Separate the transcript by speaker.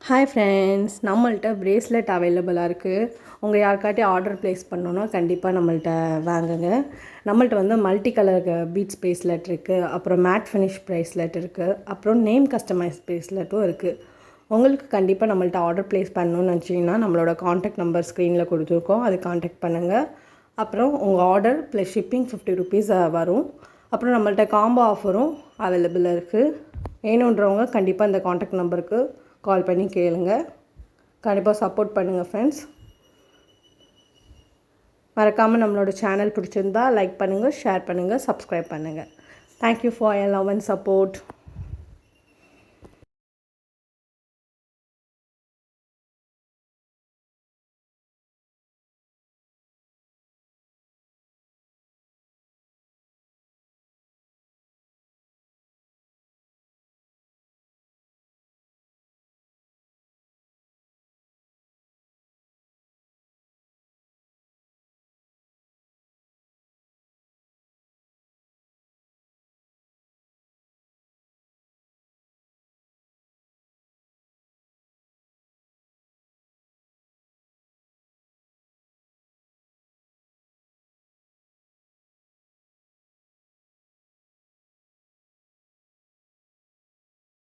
Speaker 1: Hi friends, நம்மள்ட்ட bracelet அவைலபிளாக இருக்குது. உங்கள் யாருக்காட்டி ஆர்டர் ப்ளேஸ் பண்ணணுன்னா கண்டிப்பாக நம்மள்ட்ட வாங்குங்க. நம்மள்ட்ட வந்து மல்டி கலர் பீட்ஸ் ப்ரேஸ்லெட் இருக்குது, அப்புறம் மேட் ஃபினிஷ் ப்ரேஸ்லெட் இருக்குது, அப்புறம் நேம் கஸ்டமைஸ் ப்ரேஸ்லெட்டும் இருக்குது. உங்களுக்கு கண்டிப்பாக நம்மள்ட்ட ஆர்டர் ப்ளேஸ் பண்ணணும்னு நினச்சிங்கன்னா நம்மளோட காண்டாக்ட் நம்பர் ஸ்க்ரீனில் கொடுத்துருக்கோம், அது காண்டாக்ட் பண்ணுங்கள். அப்புறம் உங்கள் ஆர்டர் ப்ளஸ் ஷிப்பிங் 50 ருபீஸ் வரும். அப்புறம் நம்மள்ட்ட காம்போ ஆஃபரும் அவைலபிளாக இருக்குது. வேணுன்றவங்க கண்டிப்பாக இந்த காண்டாக்ட் நம்பருக்கு கால் பண்ணி கேளுங்க. கண்டிப்பாக சப்போர்ட் பண்ணுங்கள் ஃப்ரெண்ட்ஸ். மறக்காமல் நம்மளோட சேனல் பிடிச்சிருந்தா லைக் பண்ணுங்கள், ஷேர் பண்ணுங்கள், சப்ஸ்கிரைப் பண்ணுங்கள். Thank you for your love and support.